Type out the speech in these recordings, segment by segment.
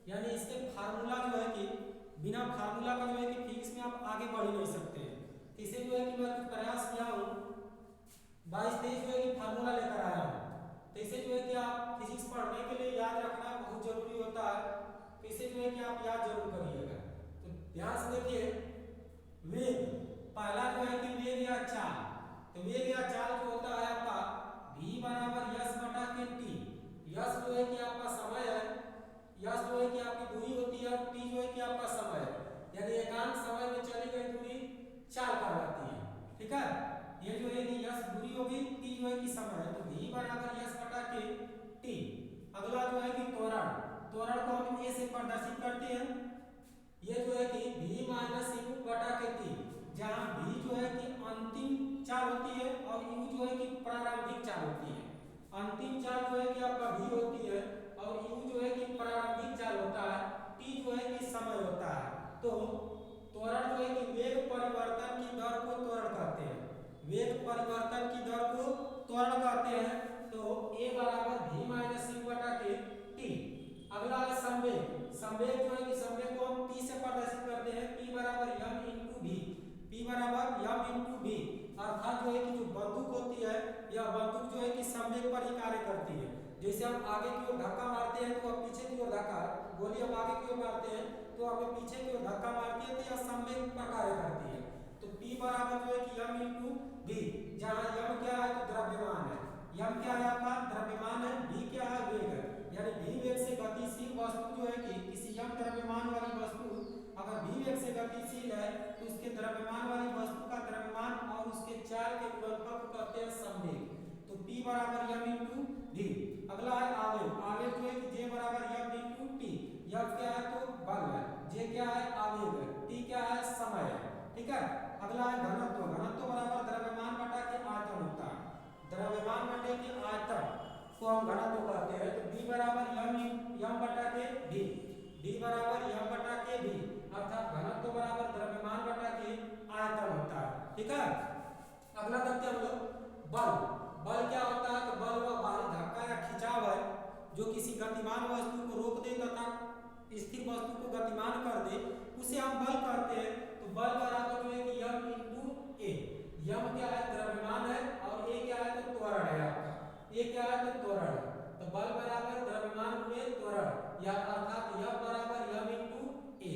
यानी इसके फार्मूला जो है कि बिना फार्मूला का जो है कि फिजिक्स में आप आगे बढ़ ही नहीं सकते हैं। इसे जो है कि मैं कुछ प्रयास किया हूँ 22-23 जो है कि फार्मूला लेकर आया हूँ। तो इसे जो है कि आप फिजिक्स पढ़ने के लिए याद रखना बहुत जरूरी होता है। तो इसे जो है कि आप याद जरूर करिएगा। तो ध्यान से देखिए, वेग पहला जो है कि वेग या चाल। तो वेग या चाल जो होता है आपका v बराबर यस बटा के टी। यस जो है कि आपका समय है, यस जो है कि आपकी दूरी होती है, और टी जो है कि आपका समय है। यानी एकांक समय में चली गई दूरी चाल कहलाती है। ठीक है, ये जो है कि यस दूरी होगी, टी जो है कि समय है। तो v बराबर यस बटा के टी। अगला जो है कि त्वरण। त्वरण को हम ए से प्रदर्शित करते हैं। ये जो है कि v माइनस यू बटा के टी, जहां v जो है कि अंतिम चाल होती है और u जो है कि प्रारंभिक चाल होती है। अंतिम चाल जो है कि आपका v होती है और u जो है कि प्रारंभिक चाल होता है, t जो है कि समय होता है। तो त्वरण जो है कि वेग परिवर्तन की दर को त्वरण कहते हैं। वेग परिवर्तन की दर को त्वरण कहते हैं। तो a बराबर v माइनस यू बटा के टी। अगला है संवेग। संवेग जो है कि संवेग को हम p से प्रदर्शित करते हैं, p बराबर m इंटू v। p बराबर m इंटू v, अर्थात जो है कि जो बंदूक होती है, यह बंदूक जो है कि संवेग पर ही कार्य करती है। जैसे हम आगे की ओर धक्का मारते हैं तो वह पीछे की ओर धक्का, गोली हम आगे की ओर मारते हैं तो हमें पीछे की ओर धक्का मारती है, तो यह संवेग पर कार्य करती है। तो p बराबर जो है कि m इंटू v, जहाँ m क्या है तो द्रव्यमान है, m क्या है आपका द्रव्यमान है, v क्या है वेग है। यानी v वेग से गतिशील वस्तु जो है कि किसी m द्रव्यमान वाली वस्तु अगर v वेग से गतिशील है तो उसके द्रव्यमान वाली वस्तु का द्रव्यमान और उसके चाल के गुणनफल को कहते हैं संवेग। तो p बराबर m इंटू v। अगला है आवेग। आवेग जो है कि j बराबर m इंटू t। f क्या है तो बल है, j क्या है आवेग है, t क्या है समय है। ठीक है, अगला है घनत्व। घनत्व बराबर द्रव्यमान बटा के आयतन होता है। द्रव्यमान बटे के आयतन को हम घनत्व कहते हैं। तो b बराबर m बटा के v। d बराबर m बटा के v, अर्थात घनत्व बराबर द्रव्यमान बटा के आयतन होता है। ठीक है, अगला देखते हैं हम लोग बल। बल क्या होता है तो बल वह बाहरी धक्का या खिंचाव है जो किसी गतिमान वस्तु को रोक दे तथा स्थिर वस्तु को गतिमान कर दे, उसे हम बल कहते हैं। तो बल बराबर जो है कि m इंटू ए। m क्या है द्रव्यमान है और a क्या है तो त्वरण है आपका, a क्या है तो त्वरण है। तो बल बराबर द्रव्यमान गुणे त्वरण, या अर्थात m बराबर m इंटू ए।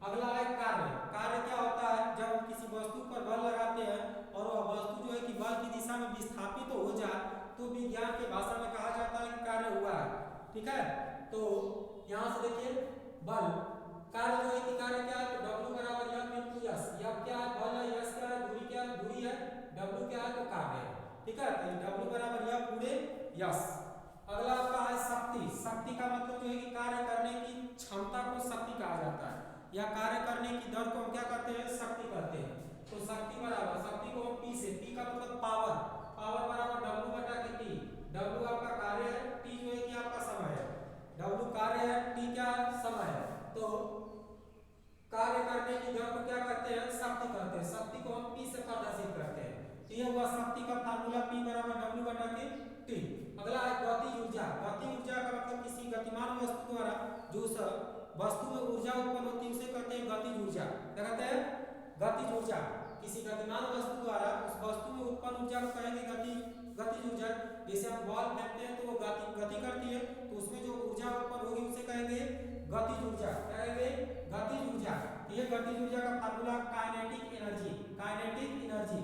अगला है कार्य। कार्य क्या होता है, जब हम किसी वस्तु पर बल लगाते हैं और वह वस्तु जो है कि बल की दिशा में विस्थापित हो जाए तो विज्ञान के भाषा में कहा जाता है कि कार्य हुआ है। ठीक है, तो यहाँ से देखिए बल कार्य जो है कि कार्य क्या है तो W बराबर m इंटू यस। यह क्या है बल है, यस क्या है दूरी, क्या है दूरी है, W क्या है तो कार्य है। ठीक है, तो W बराबर m गुणे यस। अगला आपका है शक्ति। शक्ति का मतलब जो है कि कार्य करने की क्षमता को शक्ति कहा जाता है, या कार्य करने की दर को हम क्या कहते हैं शक्ति कहते हैं। तो शक्ति बराबर, शक्ति को हम p से, p का मतलब पावर, पावर बराबर W बटा के t। W आपका कार्य है, t जो है कि आपका समय है। W कार्य है, t क्या है समय है। तो कार्य करने की दर को क्या कहते हैं शक्ति कहते हैं। शक्ति को हम p से प्रदर्शित करते हैं। तो ये हुआ शक्ति का फार्मूला, p बराबर W बटा के t। अगला है गतिज ऊर्जा। गतिज ऊर्जा का मतलब किसी गतिमान वस्तु द्वारा जो वस्तु में ऊर्जा उत्पन्न होती है उसे कहते हैं गतिज ऊर्जा। क्या कहते हैं गतिज ऊर्जा। किसी गतिमान वस्तु द्वारा उस वस्तु में उत्पन्न ऊर्जा को कहेंगे गतिज ऊर्जा। जैसे हम बॉल फेंकते हैं तो वो गति करती है, तो उसमें जो ऊर्जा उत्पन्न होगी उसे कहेंगे गतिज ऊर्जा। क्या कहेंगे गतिज ऊर्जा। ये गतिज ऊर्जा का formula kinetic energy. Kinetic energy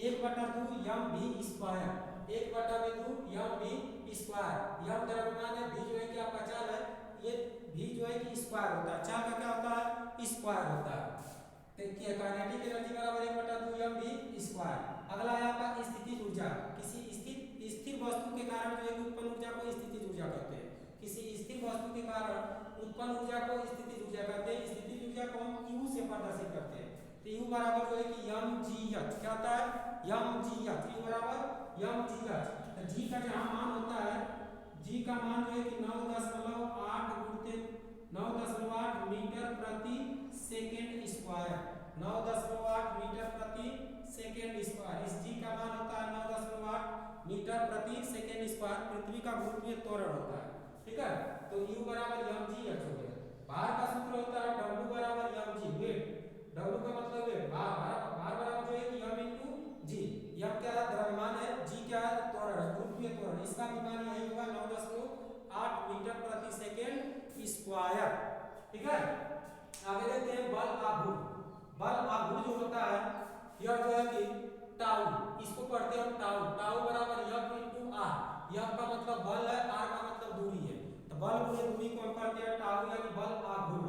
1/2 mv square, 1/2 mv square. m द्रव्यमान है, v जो है कि आपका चाल है, ये v जो है कि स्क्वायर होता है, चाल का क्या होता है स्क्वायर होता है। देखिए काइनेटिक एनर्जी बराबर 1/2 mv स्क्वायर। अगला है आपका स्थितिज ऊर्जा। किसी स्थिर वस्तु के कारण जो है उत्पन्न ऊर्जा को स्थितिज ऊर्जा कहते हैं। किसी स्थिर वस्तु के कारण उत्पन्न ऊर्जा को स्थितिज ऊर्जा कहते हैं। स्थितिज ऊर्जा को हम q से प्रदर्शित करते हैं। तो u बराबर जो है कि mgh, क्या होता है mgh, u बराबर mgh। तो g का जहां मान होता है, g का मान जो है कि 9.8 मीटर प्रति सेकेंड स्क्वायर, 9.8 मीटर प्रति सेकेंड स्क्वायर। इस g का मान होता है 9.8 मीटर प्रति सेकेंड स्क्वायर। पृथ्वी का गुरुत्वीय त्वरण होता है। ठीक है, तो u बराबर mgh हो गया भार का सूत्र होता है W बराबर mg, वेट। W का मतलब वेट, भार बराबर जो है कि m इंटू जी। m क्या है? द्रव्यमान है, g क्या है? त्वरण है, गुरुत्वीय त्वरण। इसका भी मान यही होगा 9.8 मीटर प्रति सेकेंड स्क्वायर। ठीक है, आगे देखते हैं बल आघूर्ण। बल आघूर्ण जो होता है यह जो है कि टाउ, इसको पढ़ते हैं हम टाउ। टाउ बराबर F इंटू आर। F का मतलब बल है, आर का मतलब दूरी है, तो बल गुणे दूरी को हम कहते हैं टाउ, यानी बल आघूर्ण।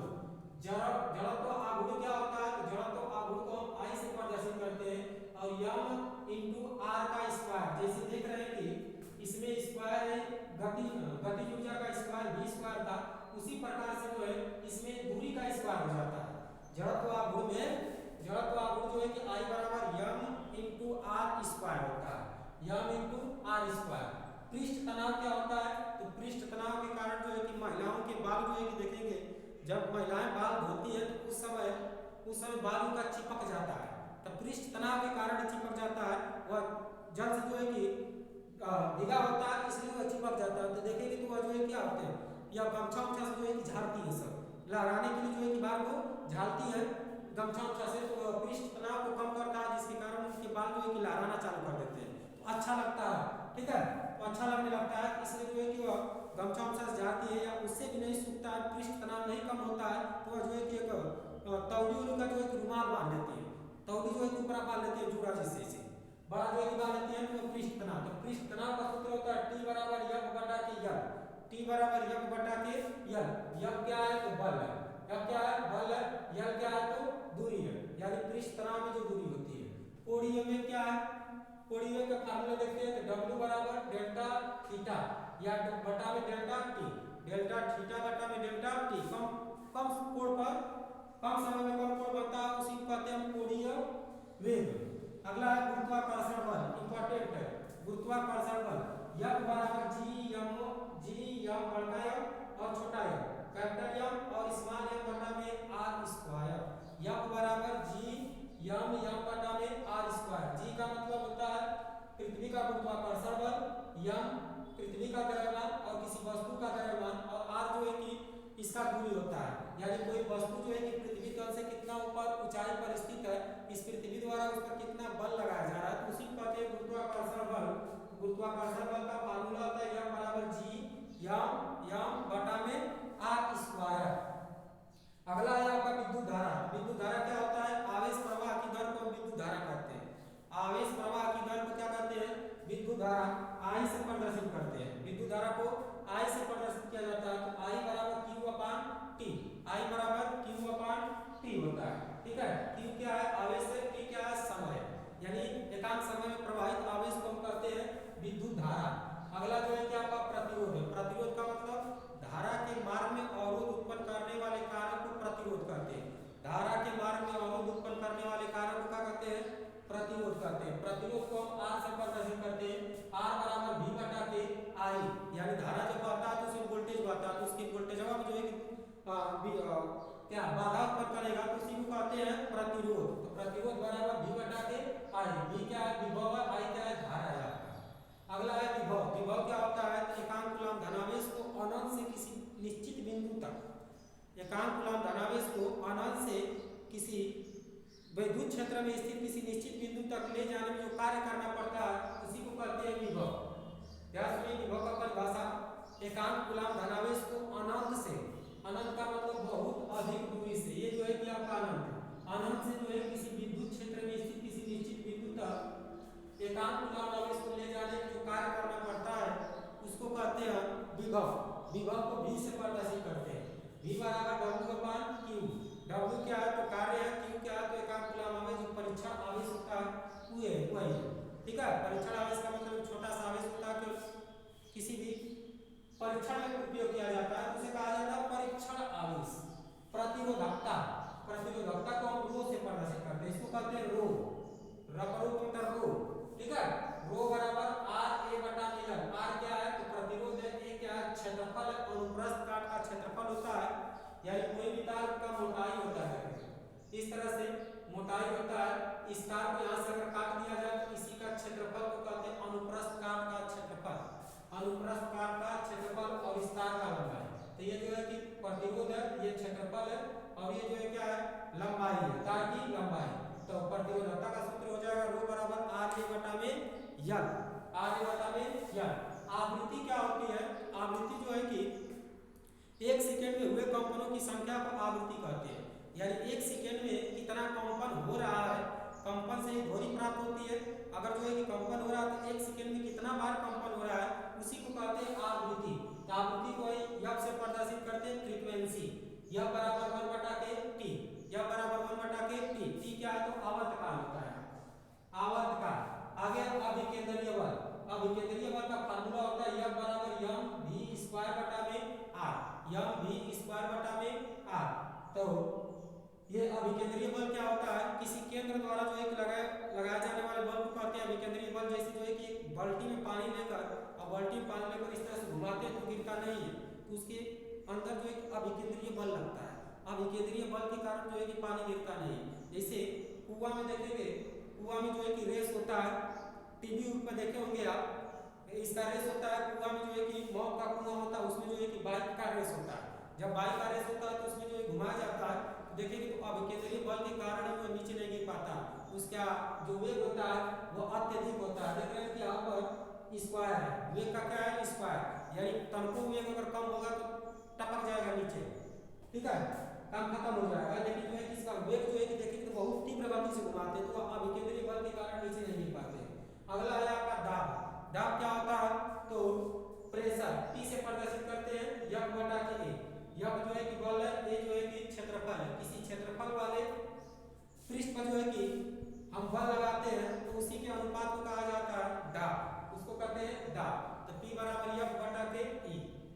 जड़त्व आघूर्ण क्या होता है? तो जड़त्व आघूर्ण को हम आई से प्रदर्शित करते हैं, और m इंटू आर का स्क्वायर। जैसे देख रहे हैं कि इसमें स्क्वायर है, गतिज ऊर्जा का स्क्वायर v स्क्वायर था, उसी प्रकार से जो है इसमें दूरी का स्क्वायर हो जाता है। जड़त्व आघूर्ण में जड़त्व आघूर्ण जो है कि I बराबर m इंटू आर स्क्वायर होता है, m इंटू आर स्क्वायर। पृष्ठ तनाव क्या होता है? तो पृष्ठ तनाव के कारण जो है कि महिलाओं के बाल जो है कि देखेंगे, जब महिलाएं बाल धोती है तो उस समय बालों का चिपक जाता है, तो पृष्ठ तनाव के कारण चिपक जाता है। वह जल से जो है कि भीगा होता है, इसलिए वह चिपक जाता है। तो देखेंगे तो वह जो है क्या होते हैं, या गमछा उमछा से जो है कि झाड़ती है, सब लहराने के लिए जो है कि बाल को झाड़ती है गमछा उमछा से, तो पृष्ठ तनाव को कम करता है, जिसके कारण उनके बाल जो है कि लहराना चालू कर देते हैं, तो अच्छा लगता है। ठीक है, तो अच्छा लगने लगता है, इसलिए जो है कि वह गमछा उमछा से झाड़ती है, या उससे भी नहीं सूखता है, पृष्ठ तनाव नहीं कम होता है, तो वह जो है कि एक तौली का जो है कि रुमाल बांध लेती है, तौली जो है कि ऊपर बांध लेती है जूड़ा जैसे बड़ा जो है कि बांध लेती है, तो पृष्ठ तनाव। तो पृष्ठ तनाव का सूत्र होता है T बराबर F बटा के L। T बराबर F बटा के L। F क्या है? तो बल है, F क्या है? बल है, L क्या है? तो दूरी है, यानी पृष्ठ तनाव में जो दूरी होती है। कोणीय वेग क्या है? कोणीय वेग का फार्मूला देखते हैं, तो W बराबर डेल्टा थीटा या बटा में डेल्टा T, डेल्टा थीटा बटा में डेल्टा T। कम कोण पर कम समय में कम कोण बनता है, उसी को कहते हैं हम कोणीय वेग। अगला है गुरुत्वाकर्षण बल, इंपॉर्टेंट है गुरुत्वाकर्षण बल। F बराबर g m बटा m और छोटा m, कैपिटल M और स्मॉल m बटा में r स्क्वायर। F बराबर g m बटा में r स्क्वायर। g का मतलब होता है पृथ्वी का गुरुत्वाकर्षण बल, m पृथ्वी का द्रव्यमान और किसी वस्तु का द्रव्यमान, और r जो है कि इसका दूरी होता है, यानी कोई वस्तु जो है कि पृथ्वी तल से कितना ऊपर ऊंचाई पर स्थित है, इस पृथ्वी द्वारा उस पर कितना बल लगाया जा रहा है, तो उसी को कहते हैं गुरुत्वाकर्षण बल। गुरुत्वाकर्षण बल का फार्मूला होता है F बराबर g m बटा में r स्क्वायर। अगला है आपका विद्युत धारा। विद्युत धारा क्या होता है? आवेश प्रवाह की दर को विद्युत धारा कहते हैं। आवेश प्रवाह की दर को क्या कहते हैं? विद्युत धारा। I से प्रदर्शित करते हैं, विद्युत धारा को I से प्रदर्शित किया जाता है, तो I बराबर Q अपान T। I बराबर Q अपान T होता है। ठीक है, Q क्या है? आवेश है, T क्या है? समय, यानी एकांक समय में प्रवाहित आवेश को हम कहते हैं विद्युत धारा। अगला जो है कि आपका प्रतिरोध है। प्रतिरोध का मतलब धारा के मार्ग में अवरोध उत्पन्न करने वाले कारक को प्रतिरोध कहते हैं। धारा के मार्ग में अवरोध उत्पन्न करने वाले कारक को क्या कहते हैं? प्रतिरोध कहते हैं। प्रतिरोध को हम R से प्रदर्शित करते हैं, R बराबर V बटा के I, यानी धारा जब बहता है तो उसमें वोल्टेज बहता है, तो उसकी वोल्टेज जो है क्या बाधा उत्पन्न करेगा, तो उसी को कहते हैं प्रतिरोध। तो प्रतिरोध बराबर V बटा के I। V क्या है? विभव है, I क्या है? धारा है आपका। अगला है विभव। विभव क्या होता है? तो एकांक कूलम धनावेश को अनंत से किसी निश्चित बिंदु तक, एकांक कूलम धनावेश को अनंत से किसी विद्युत क्षेत्र में स्थित किसी निश्चित बिंदु तक ले जाने में जो कार्य करना पड़ता है, उसी को कहते हैं विभव। ध्यान सुनिए, विभव का परिभाषा, एकांक कूलम धनावेश को अनंत से, अनंत का मतलब बहुत अधिक दूरी से, ये जो है कि आपका अनंत से जो है किसी विद्युत क्षेत्र में स्थित किसी निश्चित बिंदु तक एकांक कूलम आवेश को ले जाने में जो कार्य करना पड़ता है, उसको कहते हैं विभव। विभव को V से प्रदर्शित करते हैं। V बराबर W अपान Q। W क्या है? तो कार्य है, Q क्या है? तो एकांक कूलम आवेश। जो परीक्षण आवेश होता है वही। ठीक है, परीक्षण आवेश का मतलब छोटा सा आवेश होता है कि किसी भी परीक्षण में उपयोग किया जाता है, उसे कहा जाता है परीक्षण आवेश। प्रतिरोधकता, प्रतिरोधकता को हम रो से प्रदर्शित करते हैं, इसको कहते हैं रो, रपरोमीटर रो। ठीक है, रो बराबर R A बटा L। R क्या है? तो प्रतिरोध है, A क्या है? क्षेत्रफल है, अनुप्रस्थ काट का क्षेत्रफल होता है, यानी कोई भी तार का मोटाई होता है, इस तरह से मोटाई होता है। इस तार को यहाँ से अगर काट दिया जाए तो इसी का क्षेत्रफल को कहते हैं अनुप्रस्थ काट का क्षेत्रफल। अनुप्रस्थ काट का क्षेत्रफल और इस तार का लंबाई, तो ये जो है कि प्रतिरोध है, ये क्षेत्रफल है, और ये जो है क्या है, लंबाई है, तार की लंबाई। तो प्रतिरोधकता का सूत्र हो जाएगा रो बराबर RA बटा में L, RA बटा में L। आवृत्ति क्या होती है, आवृत्ति जो है कि एक सेकंड में हुए कंपनों की संख्या को आवृत्ति कहते हैं। यानी एक सेकंड में कितना कंपन हो रहा है, कंपन से ध्वनि प्राप्त होती है। अगर जो है कि कंपन हो रहा है तो एक सेकंड में कितना बार कंपन हो रहा है, उसी को कहते हैं आवृत्ति। आवृत्ति को यफ से प्रदर्शित करते हैं, फ्रीक्वेंसी। यफ बराबर 1 बटा के टी, यफ बराबर 1 बटा के टी। टी क्या है, तो आवर्तकाल होता है, आवर्तकाल। आगे अभिकेंद्रीय बल, अभिकेंद्रीय बल का फार्मूला होता है यफ बराबर एम वी स्क्वायर बटा में आर, एम वी स्क्वायर बटा में आर। तो ये अभिकेंद्रीय बल क्या होता है, किसी केंद्र द्वारा जो है लगाए जाने वाले बल को कहते हैं अभिकेंद्रीय बल। जैसे जो है कि एक बाल्टी में पानी लेकर, और बाल्टी में पानी लेकर इस तरह से घुमाते हैं तो गिरता नहीं है, तो उसके अंदर जो है कि अभिकेंद्रीय बल लगता है। अभिकेंद्रीय बल के कारण जो है कि पानी गिरता नहीं है। जैसे कुआं में देखेंगे, कुआं में जो है कि रेस होता है, टीवी में देखे होंगे आप, इसका रेस होता है। कुआं में जो है कि मॉप का कुआं होता है, उसमें जो है कि बाइक का रेस होता है। जब बाइक का रेस होता है तो उसमें जो है घुमाया जाता है, तो देखेंगे तो अभिकेंद्रीय बल के कारण ही वो नीचे नहीं गिर पाता। उसका जो वेग होता है वो अत्यधिक होता है। देख रहे हैं कि यहाँ पर स्क्वायर है, वेग का क्या है, स्क्वायर। यानी तनको वेग अगर कम होगा तो टपक जाएगा नीचे, ठीक है, काम खत्म हो जाएगा। लेकिन जो है कि इसका वेग जो है कि देखेंगे तो बहुत तीव्र गति से घुमाते हैं, तो अभिकेंद्रीय बल के कारण नीचे नहीं गिर पाते। अगला है आपका दाब। दाब क्या होता है, तो प्रेशर P से प्रदर्शित करते हैं, F बटा के A। F जो है कि बल है, A जो है कि क्षेत्रफल है। किसी क्षेत्रफल वाले पृष्ठ पर जो है कि हम बल लगाते हैं तो उसी के अनुपात को कहा जाता है दाब, उसको कहते हैं दाब। तो P बराबर F बटा के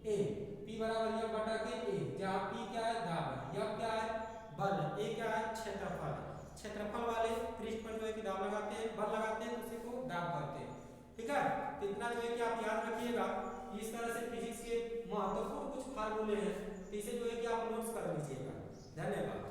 A, P बराबर F बटा के A, जहाँ P क्या है, दाब है, F क्या है, बल है, A क्या है, क्षेत्रफल है। क्षेत्रफल वाले पृष्ठ पर जो है कि दाब लगाते हैं, बल लगाते हैं, उसी को दाब कहते हैं, ठीक है। तो इतना जो है कि आप याद रखिएगा। इस तरह से फिजिक्स के महत्वपूर्ण कुछ फार्मूले हैं, तो इसे जो है कि आप नोट्स कर लीजिएगा। धन्यवाद।